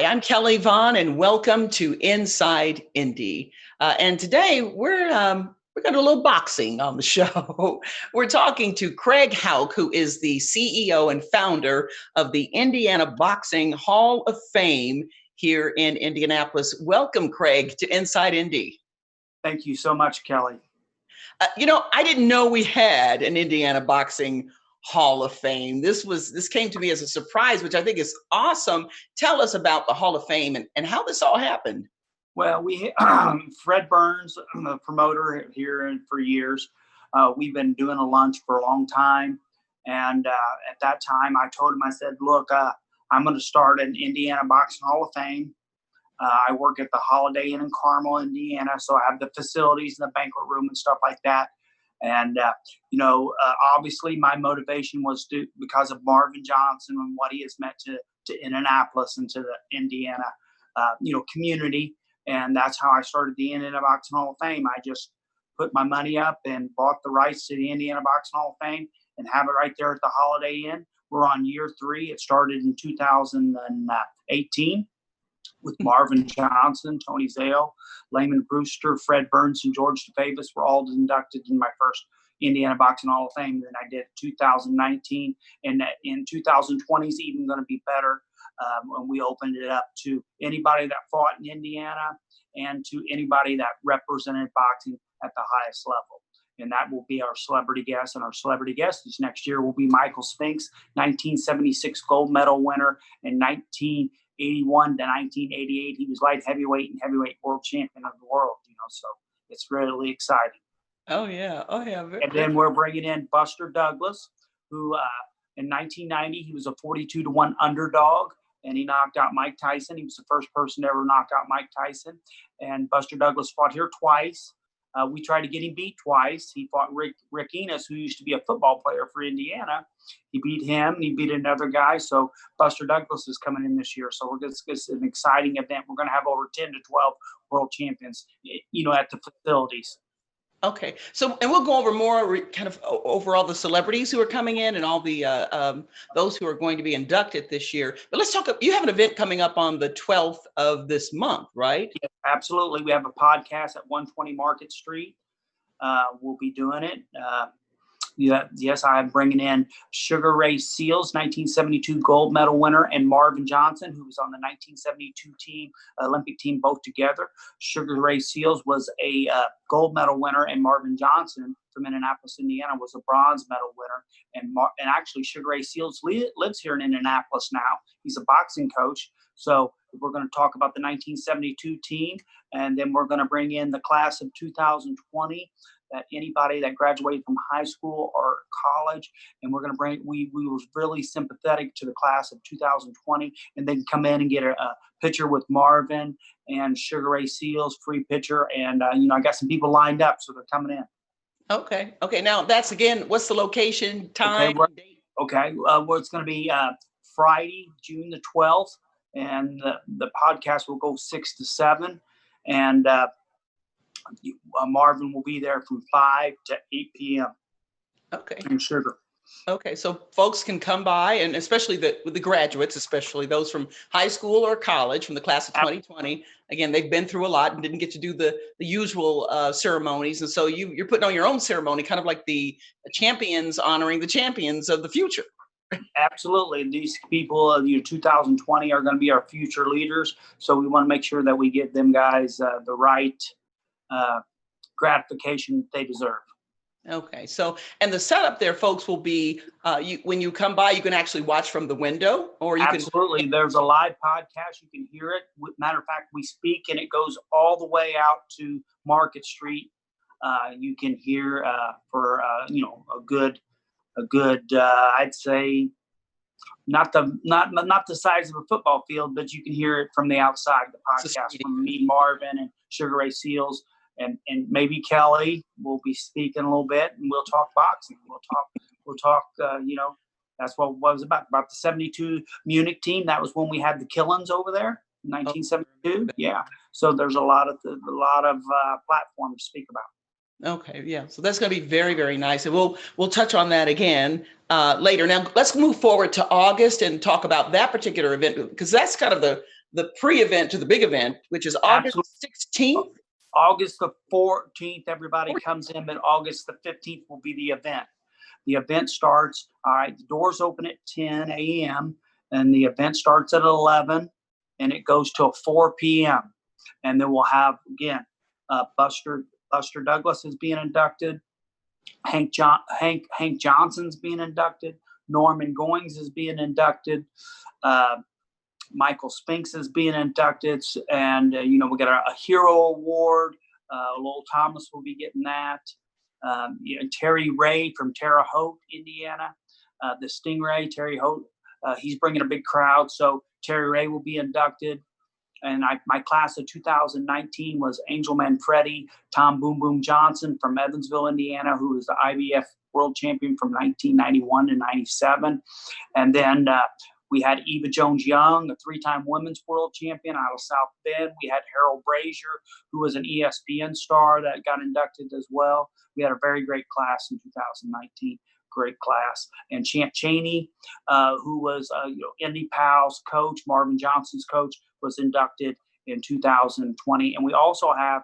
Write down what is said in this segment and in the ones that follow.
I'm Kelly Vaughn, and welcome to Inside Indy. And today we're going to do a little boxing on the show. We're talking to Craig Houk, who is the CEO and founder of the Indiana Boxing Hall of Fame here in Indianapolis. Welcome, Craig, to Inside Indy. Thank you so much, Kelly. I didn't know we had an Indiana Boxing Hall of Fame. This came to me as a surprise, which I think is awesome. Tell us about the Hall of Fame and how this all happened. Well, we Fred Burns, the promoter here for years. We've been doing a lunch for a long time, and at that time, I told him, I said, "Look, I'm going to start an Indiana Boxing Hall of Fame. I work at the Holiday Inn in Carmel, Indiana, so I have the facilities and the banquet room and stuff like that." And, obviously my motivation was because of Marvin Johnson and what he has meant to Indianapolis and to the Indiana, community. And that's how I started the Indiana Boxing Hall of Fame. I just put my money up and bought the rights to the Indiana Boxing Hall of Fame and have it right there at the Holiday Inn. We're on year 3. It started in 2018. With Marvin Johnson, Tony Zale, Layman Brewster, Fred Burns, and George DeFavis were all inducted in my first Indiana Boxing Hall of Fame. Then I did 2019, and in 2020 is even going to be better when we opened it up to anybody that fought in Indiana and to anybody that represented boxing at the highest level. And that will be our celebrity guest. And our celebrity guest this next year will be Michael Spinks, 1976 gold medal winner, and 1981 to 1988, he was light heavyweight and heavyweight world champion of the world, so it's really exciting. Oh, yeah. And then we're bringing in Buster Douglas, who in 1990, he was a 42-1 underdog, and he knocked out Mike Tyson. He was the first person to ever knock out Mike Tyson. And Buster Douglas fought here twice. We tried to get him beat twice. He fought Rick Enos, who used to be a football player for Indiana. He beat him, and he beat another guy. So Buster Douglas is coming in this year. So it's an exciting event. We're going to have over 10 to 12 world champions, at the facilities. Okay. So, and we'll go over more kind of over all the celebrities who are coming in and all the those who are going to be inducted this year. But let's talk. You have an event coming up on the 12th of this month, right? Yeah, absolutely. We have a podcast at 120 Market Street. We'll be doing it. Yes, I'm bringing in Sugar Ray Seales, 1972 gold medal winner, and Marvin Johnson, who was on the 1972 team, Olympic team, both together. Sugar Ray Seales was a gold medal winner, and Marvin Johnson from Indianapolis, Indiana, was a bronze medal winner. And actually, Sugar Ray Seales lives here in Indianapolis now. He's a boxing coach. So we're going to talk about the 1972 team, and then we're going to bring in the class of 2020. That anybody that graduated from high school or college, and we're going to bring, we were really sympathetic to the class of 2020, and then come in and get a picture with Marvin and Sugar Ray Seales, free picture, and I got some people lined up, so they're coming in. Okay. Now that's, again, what's the location, time, date? Okay. Well, it's going to be Friday, June the 12th, and the podcast will go 6 to 7, and Marvin will be there from 5 to 8 p.m. Okay. And Sugar. Okay, so folks can come by, and especially the graduates, especially those from high school or college, from the class of 2020. Again, they've been through a lot and didn't get to do the usual ceremonies, and so you're putting on your own ceremony, kind of like the champions honoring the champions of the future. Absolutely. These people, 2020, are going to be our future leaders, so we want to make sure that we give them guys the right gratification they deserve. Okay, so, and the setup there, folks, will be when you come by, you can actually watch from the window, or you Absolutely. can. There's a live podcast. You can hear it. Matter of fact, we speak, and it goes all the way out to Market Street. You can hear for a good I'd say not the size of a football field, but you can hear it from the outside. The podcast from me, Marvin, and Sugar Ray Seales. And maybe Kelly will be speaking a little bit, and we'll talk boxing. We'll talk. That's what it was about the 72 Munich team. That was when we had the killings over there in 1972. Yeah. So there's a lot of platform to speak about. Okay. Yeah. So that's going to be very, very nice. And we'll touch on that again later. Now let's move forward to August and talk about that particular event, because that's kind of the pre-event to the big event, which is August Absolutely. 16th. August the 14th, everybody comes in, but August the 15th will be the event. The event starts, all right, the doors open at 10 a.m. and the event starts at 11 and it goes till 4 p.m. And then we'll have, again, Buster Douglas is being inducted. Hank Johnson's being inducted. Norman Goings is being inducted. Michael Spinks is being inducted, and we got a hero award. Lowell Thomas will be getting that. Terry Ray from Houk, Indiana, the Stingray. Terry Houk, he's bringing a big crowd, so Terry Ray will be inducted. And my class of 2019 was Angel Manfredi, Tom Boom Boom Johnson from Evansville, Indiana, who was the IBF world champion from 1991 to 97. And then we had Eva Jones-Young, a three-time women's world champion out of South Bend. We had Harold Brazier, who was an ESPN star that got inducted as well. We had a very great class in 2019. Great class. And Champ Chaney, who was Indy Powell's coach, Marvin Johnson's coach, was inducted in 2020. And we also have,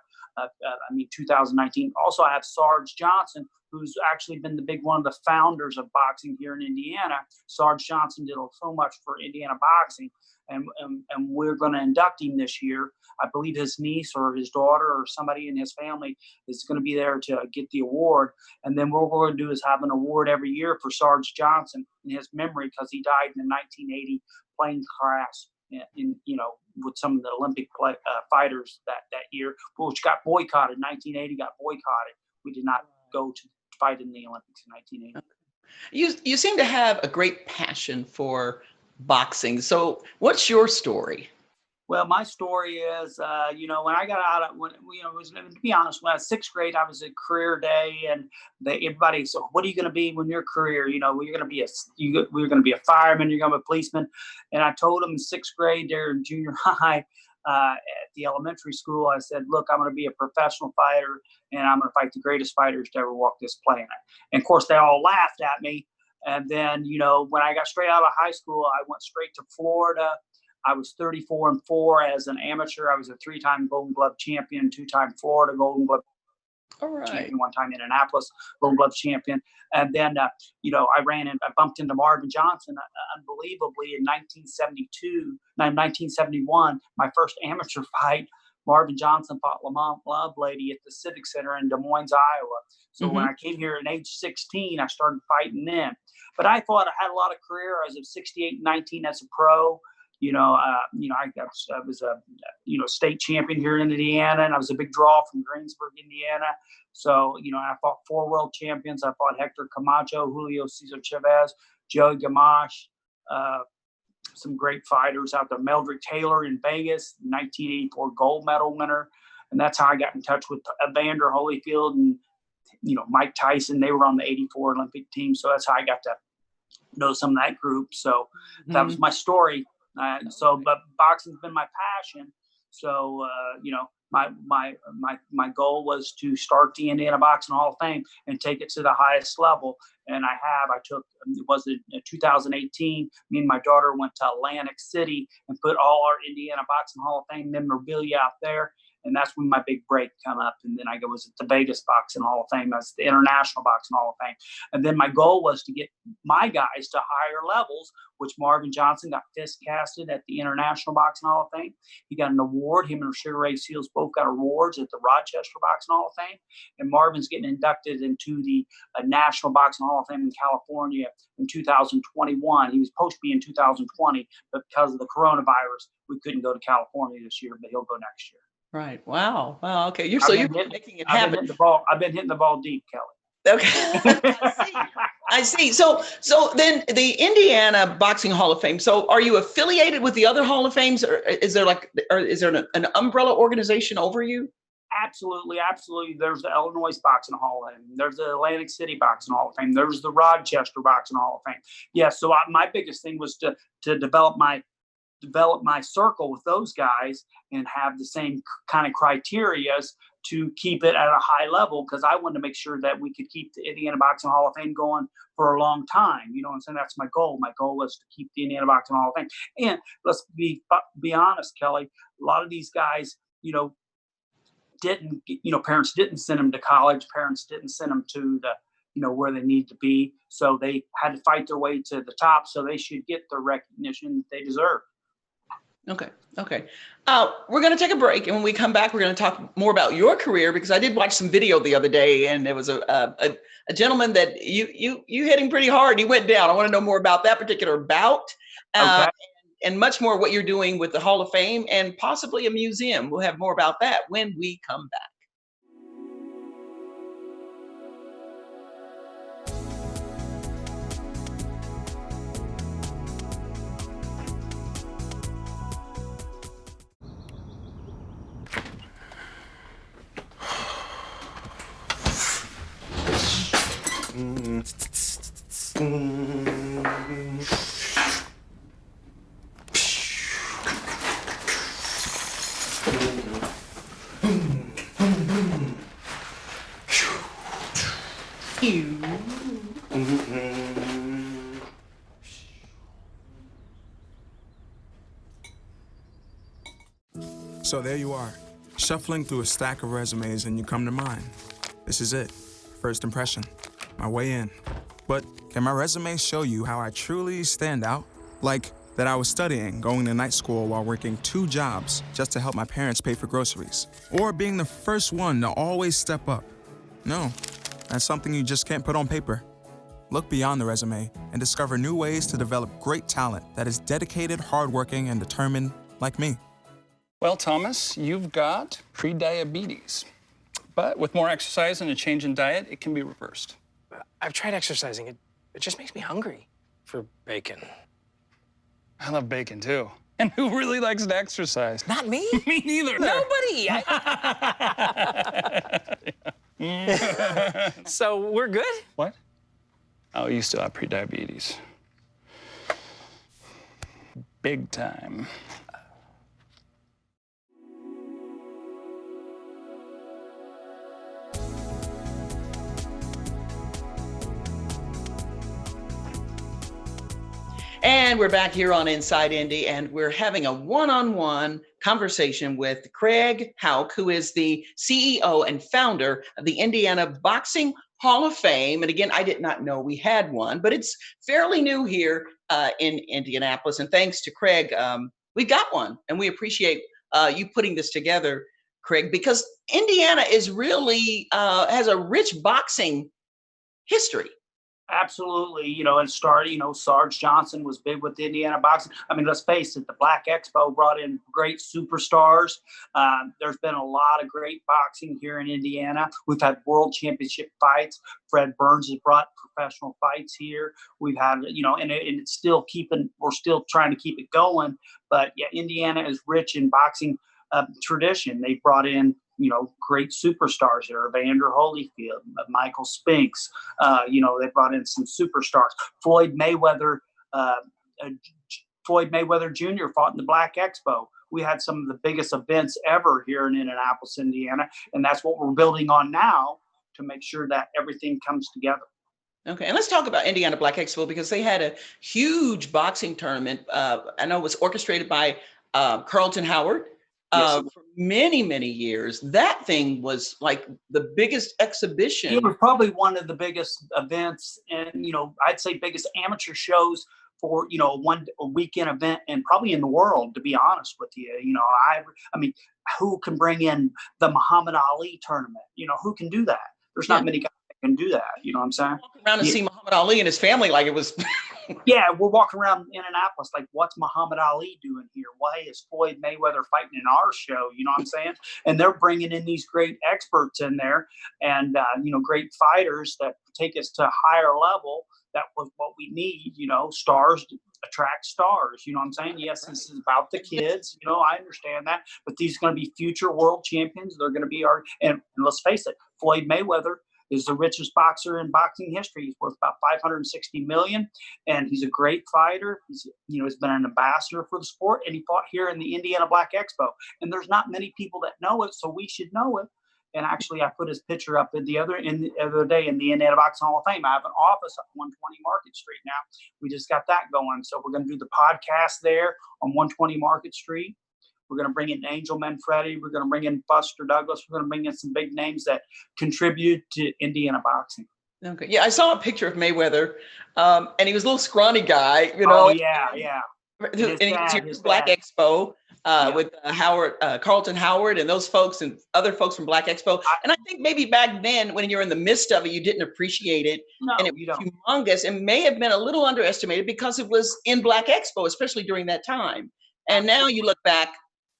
2019, also have Sarge Johnson, who's actually been one of the founders of boxing here in Indiana. Sarge Johnson did so much for Indiana boxing, and we're going to induct him this year. I believe his niece or his daughter or somebody in his family is going to be there to get the award. And then what we're going to do is have an award every year for Sarge Johnson in his memory, because he died in the 1980 plane crash with some of the Olympic fighters that year, which got boycotted. 1980 got boycotted. We did not go to fight in the Olympics in 1980. You seem to have a great passion for boxing. So what's your story? Well, my story is, when I got out of, to be honest, when I was sixth grade, I was at career day, and everybody said, "What are you going to be when you're career? You're going to be we're going to be a fireman. You're going to be a policeman." And I told them in sixth grade, there in junior high, at the elementary school, I said, "Look, I'm going to be a professional fighter, and I'm going to fight the greatest fighters to ever walk this planet." And of course, they all laughed at me. And then, when I got straight out of high school, I went straight to Florida. I was 34-4 as an amateur. I was a three-time Golden Glove champion, two-time Florida Golden Glove champion, one time Indianapolis Golden Glove champion. And then, I bumped into Marvin Johnson unbelievably in 1971, my first amateur fight. Marvin Johnson fought Lamont Lovelady at the Civic Center in Des Moines, Iowa. So when I came here at age 16, I started fighting then. But I thought I had a lot of career. I was at 68 and 19 as a pro. I was a state champion here in Indiana, and I was a big draw from Greensburg, Indiana. So I fought 4 world champions. I fought Hector Camacho, Julio Cesar Chavez, Joey Gamache, some great fighters out there. Meldrick Taylor in Vegas, 1984 gold medal winner, and that's how I got in touch with Evander Holyfield and Mike Tyson. They were on the '84 Olympic team, so that's how I got to know some of that group. So that was my story. But boxing's been my passion. So, my goal was to start the Indiana Boxing Hall of Fame and take it to the highest level. And I took, it was in 2018, me and my daughter went to Atlantic City and put all our Indiana Boxing Hall of Fame memorabilia out there. And that's when my big break come up. And then I was at the Vegas Boxing Hall of Fame. That's the International Boxing Hall of Fame. And then my goal was to get my guys to higher levels, which Marvin Johnson got fist casted at the International Boxing Hall of Fame. He got an award. Him and Sugar Ray Seals both got awards at the Rochester Boxing Hall of Fame. And Marvin's getting inducted into the National Boxing Hall of Fame in California in 2021. He was supposed to be in 2020, but because of the coronavirus, we couldn't go to California this year, but he'll go next year. Right. Wow. Okay. You're making it I've happen. been hitting the ball deep, Kelly. Okay. I see. So then the Indiana Boxing Hall of Fame. So are you affiliated with the other Hall of Fames, or is there an umbrella organization over you? Absolutely. There's the Illinois Boxing Hall of Fame. There's the Atlantic City Boxing Hall of Fame. There's the Rochester Boxing Hall of Fame. Yeah. So my biggest thing was to develop my circle with those guys and have the same kind of criterias to keep it at a high level, because I wanted to make sure that we could keep the Indiana Boxing Hall of Fame going for a long time. You know what I'm saying? That's my goal. My goal is to keep the Indiana Boxing Hall of Fame. And let's be honest, Kelly, a lot of these guys, parents didn't send them to college. Parents didn't send them to where they need to be. So they had to fight their way to the top. So they should get the recognition that they deserve. Okay. We're going to take a break. And when we come back, we're going to talk more about your career, because I did watch some video the other day, and there was a gentleman that you hit him pretty hard. He went down. I want to know more about that particular bout. Okay. And much more what you're doing with the Hall of Fame and possibly a museum. We'll have more about that when we come back. So there you are, shuffling through a stack of resumes, and you come to mine. This is it, first impression, my way in. But can my resume show you how I truly stand out? Like that I was studying, going to night school while working 2 jobs just to help my parents pay for groceries. Or being the first one to always step up. No, that's something you just can't put on paper. Look beyond the resume and discover new ways to develop great talent that is dedicated, hardworking, and determined like me. Well, Thomas, you've got pre-diabetes. But with more exercise and a change in diet, it can be reversed. I've tried exercising. It just makes me hungry for bacon. I love bacon, too. And who really likes to exercise? Not me. Me neither. Nobody. So we're good? What? Oh, you still have pre-diabetes. Big time. And we're back here on Inside Indy, and we're having a one-on-one conversation with Craig Houk, who is the CEO and founder of the Indiana Boxing Hall of Fame. And again, I did not know we had one, but it's fairly new here in Indianapolis. And thanks to Craig, we got one, and we appreciate you putting this together, Craig, because Indiana is really has a rich boxing history. Absolutely. It started, Sarge Johnson was big with Indiana boxing. I mean, let's face it, the Black Expo brought in great superstars. There's been a lot of great boxing here in Indiana. We've had world championship fights. Fred Burns has brought professional fights here. We've had, and it's still we're still trying to keep it going. But yeah, Indiana is rich in boxing tradition. They brought in great superstars there, Evander Holyfield, Michael Spinks. They brought in some superstars. Floyd Mayweather Jr. fought in the Black Expo. We had some of the biggest events ever here in Indianapolis, Indiana, and that's what we're building on now to make sure that everything comes together. Okay, and let's talk about Indiana Black Expo, because they had a huge boxing tournament. I know it was orchestrated by Carlton Howard. For many, many years. That thing was like the biggest exhibition. It was probably one of the biggest events, and I'd say biggest amateur shows for a weekend event, and probably in the world, to be honest with you. I mean, who can bring in the Muhammad Ali tournament? Who can do that? There's not many guys that can do that. You know what I'm saying? Walk around and see Muhammad Ali and his family like it was. Yeah, we're walking around Indianapolis like, what's Muhammad Ali doing here? Why is Floyd Mayweather fighting in our show? You know what I'm saying? And they're bringing in these great experts in there, and great fighters that take us to a higher level. That was what we need. Stars attract stars. You know what I'm saying? Yes, this is about the kids. I understand that, but these are going to be future world champions. They're going to be and let's face it, Floyd Mayweather is the richest boxer in boxing history. He's worth about $560 million, and he's a great fighter. He's been an ambassador for the sport, and he fought here in the Indiana Black Expo. And there's not many people that know it, so we should know it. And actually, I put his picture up the other day in the Indiana Boxing Hall of Fame. I have an office at 120 Market Street now. We just got that going. So we're going to do the podcast there on 120 Market Street. We're going to bring in Angel Manfredi. We're going to bring in Buster Douglas. We're going to bring in some big names that contribute to Indiana boxing. Okay. Yeah, I saw a picture of Mayweather, and he was a little scrawny guy, Oh, yeah. And he was here at Black Expo with Howard, Carlton Howard, and those folks and other folks from Black Expo. And I think maybe back then, when you're in the midst of it, you didn't appreciate it. No, and it was humongous and may have been a little underestimated because it was in Black Expo, especially during that time. And now you look back,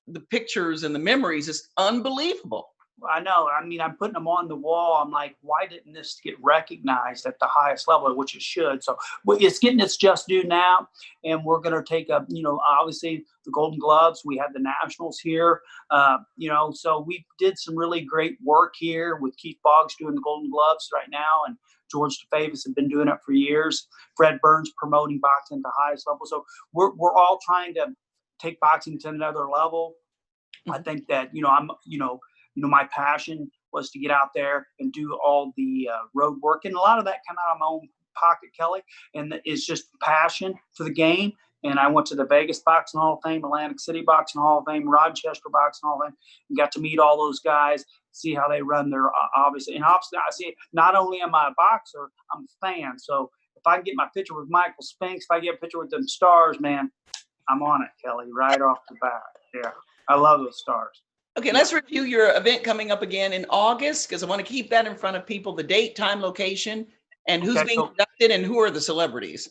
the pictures and the memories is unbelievable. I know. I mean, I'm putting them on the wall. I'm like, why didn't this get recognized at the highest level, which it should? So it's getting its just due now. And we're going to take obviously the Golden Gloves. We had the Nationals here, so we did some really great work here with Keith Boggs doing the Golden Gloves right now. And George DeFavis have been doing it for years. Fred Burns promoting boxing at the highest level. So we're all trying to take boxing to another level. I think that, my passion was to get out there and do all the road work. And a lot of that came out of my own pocket, Kelly. And it's just passion for the game. And I went to the Vegas Boxing Hall of Fame, Atlantic City Boxing Hall of Fame, Rochester Boxing Hall of Fame, and got to meet all those guys, see how they run their obviously. And obviously, I see not only am I a boxer, I'm a fan. So if I can get my picture with Michael Spinks, if I get a picture with them stars, man, I'm on it, Kelly, right off the bat. Yeah, I love those stars. Okay, let's review your event coming up again in August, because I want to keep that in front of people, the date, time, location, and who's being conducted and who are the celebrities.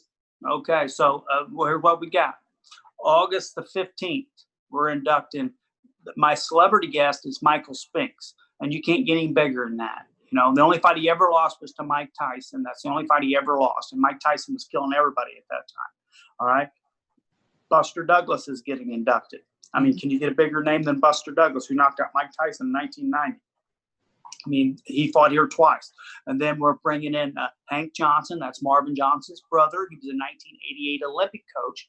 Okay, so here's what we got. August the 15th, we're inducting. My celebrity guest is Michael Spinks, and you can't get any bigger than that. The only fight he ever lost was to Mike Tyson. That's the only fight he ever lost, and Mike Tyson was killing everybody at that time. All right. Buster Douglas is getting inducted. I mean, can you get a bigger name than Buster Douglas, who knocked out Mike Tyson in 1990? I mean, he fought here twice. And then we're bringing in Hank Johnson. That's Marvin Johnson's brother. He was a 1988 Olympic coach.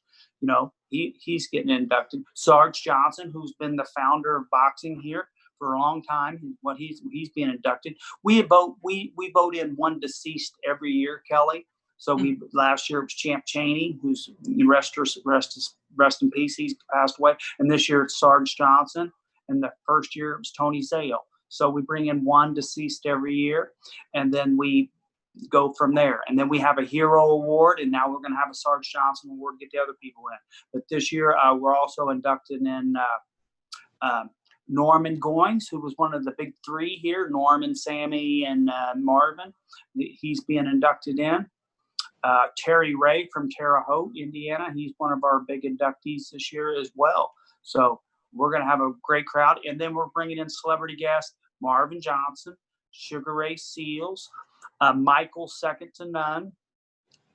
He's getting inducted. Sarge Johnson, who's been the founder of boxing here for a long time. He's being inducted. We vote in one deceased every year, Kelly. So last year it was Champ Chaney, who's rest in peace. He's passed away. And this year it's Sarge Johnson. And the first year it was Tony Zale. So we bring in one deceased every year, and then we go from there. And then we have a hero award, and now we're going to have a Sarge Johnson award to get the other people in. But this year we're also inducted in Norman Goins, who was one of the big three here, Norman, Sammy, and Marvin. He's being inducted in. Terry Ray from Terre Haute, Indiana. He's one of our big inductees this year as well. So we're going to have a great crowd. And then we're bringing in celebrity guests, Marvin Johnson, Sugar Ray Seals, Michael second to none.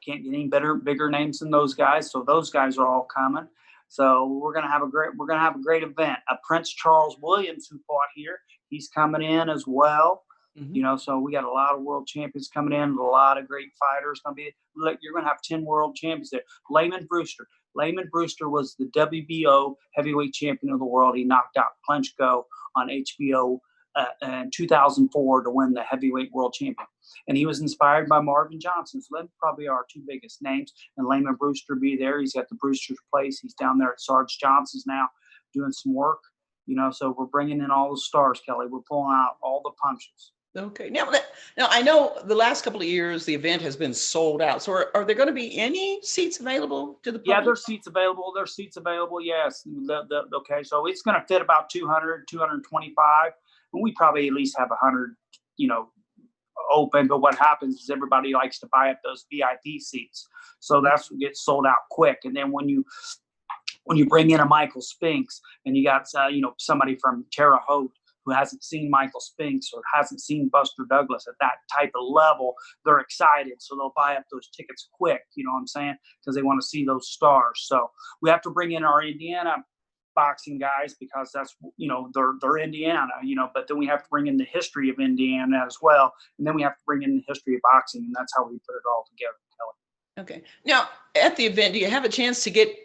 Can't get any bigger names than those guys. So those guys are all coming. So we're going to have a great event. Prince Charles Williams, who fought here, he's coming in as well. So we got a lot of world champions coming in, a lot of great fighters. You're going to have 10 world champions there. Layman Brewster was the WBO heavyweight champion of the world. He knocked out Klitschko on HBO in 2004 to win the heavyweight world champion. And he was inspired by Marvin Johnson. So them probably are our two biggest names. And Layman Brewster be there. He's got the Brewster's Place. He's down there at Sarge Johnson's now doing some work. So we're bringing in all the stars, Kelly. We're pulling out all the punches. Okay. Now I know the last couple of years the event has been sold out. So are there going to be any seats available to the public? Yeah, there's seats available. Yes. Okay. So it's going to fit about 200, 225. And we probably at least have 100, open. But what happens is everybody likes to buy up those VIP seats. So that's what gets sold out quick. And then when you bring in a Michael Spinks and you got, somebody from Terre Haute who hasn't seen Michael Spinks or hasn't seen Buster Douglas at that type of level, they're excited. So they'll buy up those tickets quick, you know what I'm saying? Because they want to see those stars. So we have to bring in our Indiana boxing guys because that's, they're Indiana, but then we have to bring in the history of Indiana as well. And then we have to bring in the history of boxing. And that's how we put it all together, Kelly. Okay. Now, at the event, do you have a chance to get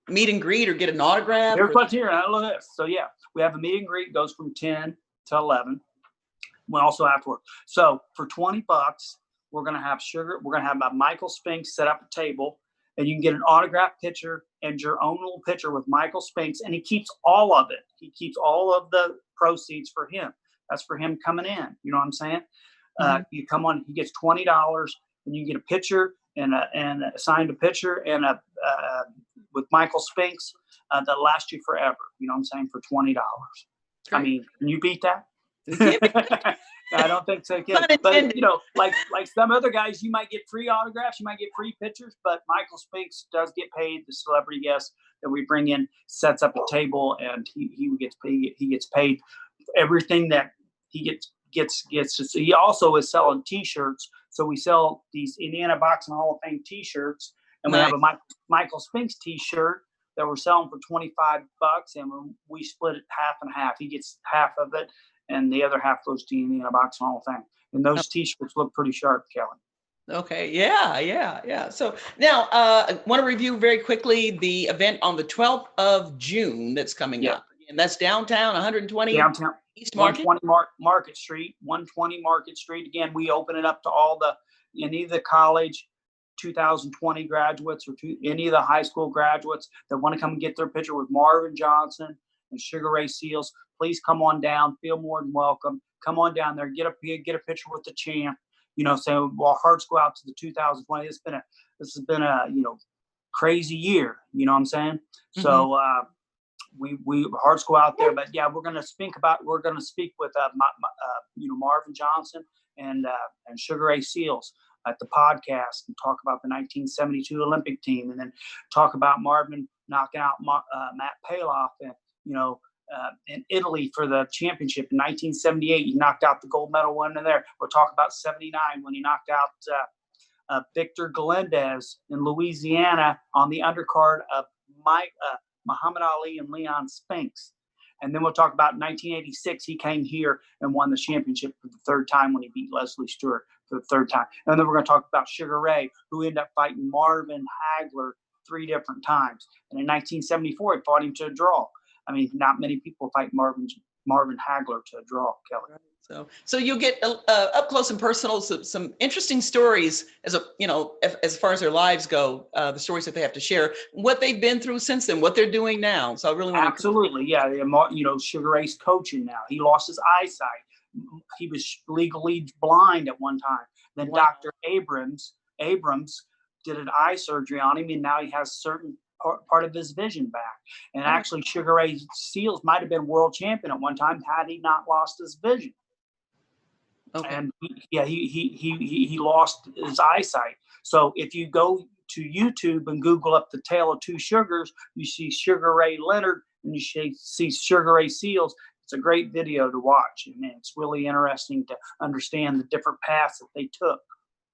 meet and greet or get an autograph? Here's what's here. Look at this. So, yeah, we have a meet and greet. Goes from 10 to 11. We also afterward. So for $20, we're gonna have sugar. We're gonna have Michael Spinks set up a table, and you can get an autographed picture and your own little picture with Michael Spinks, and he keeps all of it. He keeps all of the proceeds for him. That's for him coming in. You know what I'm saying? You come on. He gets $20, and you get a picture and a signed a picture and with Michael Spinks that lasts you forever. You know what I'm saying? For $20. I mean, can you beat that? I don't think so, kid. But like some other guys, you might get free autographs, you might get free pictures, but Michael Spinks does get paid. The celebrity guest that we bring in sets up a table, and he gets paid. He gets paid everything that he gets. He also is selling T-shirts, so we sell these Indiana Boxing Hall of Fame T-shirts, and we have a Michael Spinks T-shirt that we're selling for $25, and we split it half and half. He gets half of it, and the other half goes to Indiana Boxing Hall of Fame. And those T-shirts look pretty sharp, Kelly. Okay. Yeah. So now I want to review very quickly the event on the 12th of June that's coming up. And that's downtown, 120 downtown East Market. 120 Market Street, 120 Market Street. Again, we open it up to any of the college 2020 graduates or any of the high school graduates that want to come and get their picture with Marvin Johnson and Sugar Ray Seales. Please come on down. Feel more than welcome. Come on down there. Get a picture with the champ. So our hearts go out to the 2020. This has been a crazy year. You know what I'm saying? Mm-hmm. So we hearts go out there. But yeah, we're gonna speak with Marvin Johnson and Sugar Ray Seales at the podcast and talk about the 1972 Olympic team, and then talk about Marvin knocking out Matt Paloff and in Italy for the championship in 1978. He knocked out the gold medal winner there. We'll talk about 79 when he knocked out Victor Galindez in Louisiana on the undercard of Muhammad Ali and Leon Spinks. And then we'll talk about 1986. He came here and won the championship for the third time when he beat Leslie Stewart for the third time. And then we're going to talk about Sugar Ray, who ended up fighting Marvin Hagler 3 different times. And in 1974, he fought him to a draw. I mean, not many people fight Marvin Hagler to a draw, Kelly. So you'll get up close and personal some interesting stories as far as their lives go, the stories that they have to share, what they've been through since then, what they're doing now. So I really want to Sugar Ray's coaching now. He lost his eyesight. He was legally blind at one time. Then Dr. Abrams did an eye surgery on him, and now he has certain part of his vision back. And actually, Sugar Ray Seales might have been world champion at one time had he not lost his vision. Okay. And he lost his eyesight. So if you go to YouTube and Google up the Tale of Two Sugars, you see Sugar Ray Leonard and you see Sugar Ray Seales. It's a great video to watch, and it's really interesting to understand the different paths that they took.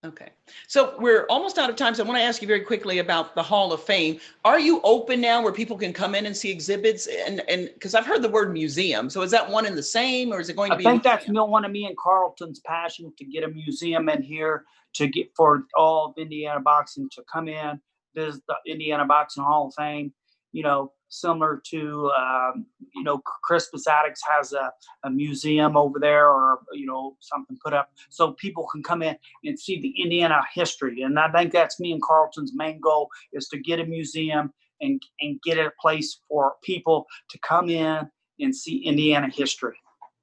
Okay. So we're almost out of time. So I want to ask you very quickly about the Hall of Fame. Are you open now where people can come in and see exhibits? And because I've heard the word museum. So is that one and the same, or is it going to be? I think that's one of me and Carlton's passion to get a museum in here for all of Indiana boxing to come in, visit the Indiana Boxing Hall of Fame. Similar to, Crispus Attucks has a museum over there or, something put up so people can come in and see the Indiana history. And I think that's me and Carlton's main goal is to get a museum and get a place for people to come in and see Indiana history.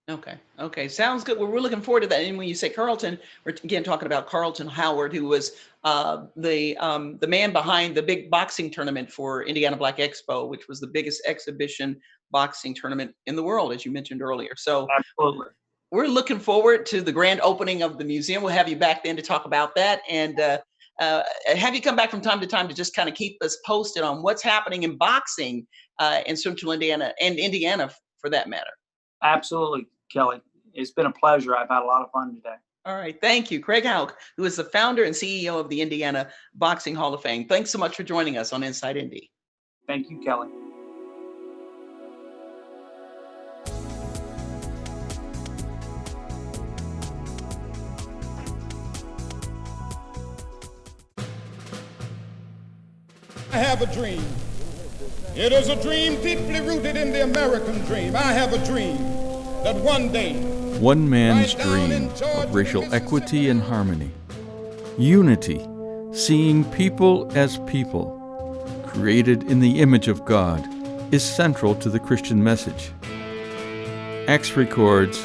Okay. Sounds good. Well, we're looking forward to that. And when you say Carlton, we're again talking about Carlton Howard, who was the man behind the big boxing tournament for Indiana Black Expo, which was the biggest exhibition boxing tournament in the world, as you mentioned earlier. So absolutely, we're looking forward to the grand opening of the museum. We'll have you back then to talk about that, and have you come back from time to time to just kind of keep us posted on what's happening in boxing in Central Indiana and Indiana for that matter. Absolutely, Kelly. It's been a pleasure. I've had a lot of fun today. All right. Thank you. Craig Houk, who is the founder and CEO of the Indiana Boxing Hall of Fame. Thanks so much for joining us on Inside Indy. Thank you, Kelly. I have a dream. It is a dream deeply rooted in the American dream. I have a dream that one day One man's dream of racial equity and harmony. Unity, seeing people as people, created in the image of God, is central to the Christian message. Acts records,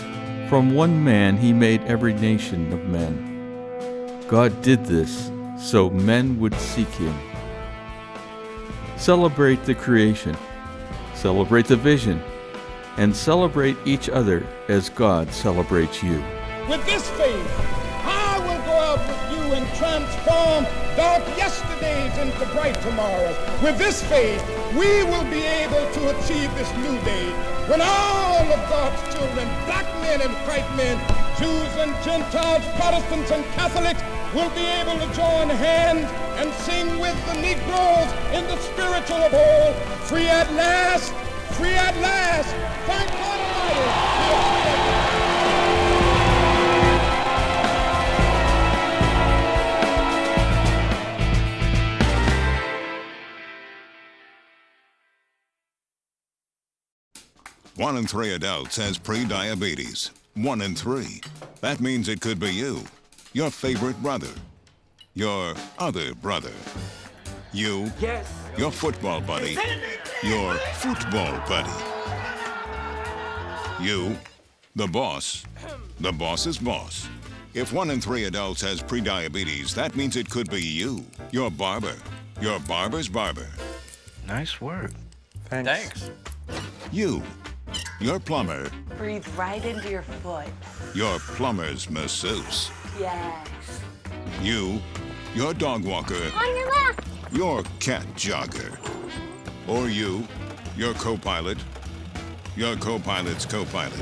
"From one man he made every nation of men." God did this so men would seek him. Celebrate the creation, celebrate the vision, and celebrate each other as God celebrates you. With this faith, I will go out with you and transform dark yesterdays into bright tomorrows. With this faith, we will be able to achieve this new day when all of God's children, black men and white men, Jews and Gentiles, Protestants and Catholics, will be able to join hands and sing with the Negroes in the spiritual of all, free at last, free at last. Thank God Almighty. We are free at last. One in three adults has pre-diabetes. 1 in 3. That means it could be you, your favorite brother, your other brother, you, your football buddy, your football buddy, you, the boss's boss. If 1 in 3 adults has pre-diabetes, that means it could be you, your barber, your barber's barber. Nice work. Thanks. You, your plumber, Breathe right into your foot. your plumber's masseuse. Yes. You, your dog walker, On your left. your cat jogger. Or you, your co-pilot, your co-pilot's co-pilot.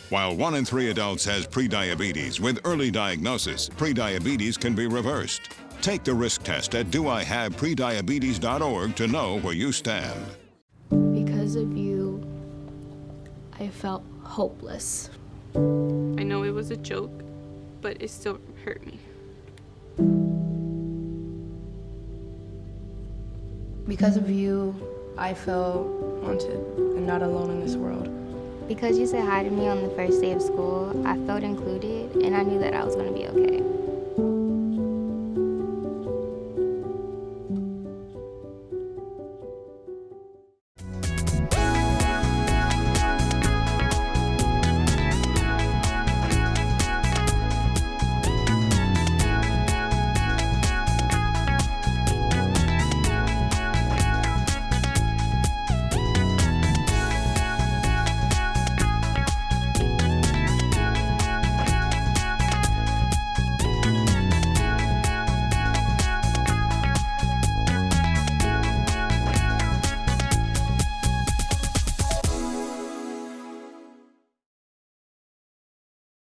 While 1 in 3 adults has prediabetes, with early diagnosis, prediabetes can be reversed. Take the risk test at doihaveprediabetes.org to know where you stand. Because of you, I felt hopeless. I know it was a joke, but it still hurt me. Because of you, I felt wanted and not alone in this world. Because you said hi to me on the first day of school, I felt included and I knew that I was going to be okay.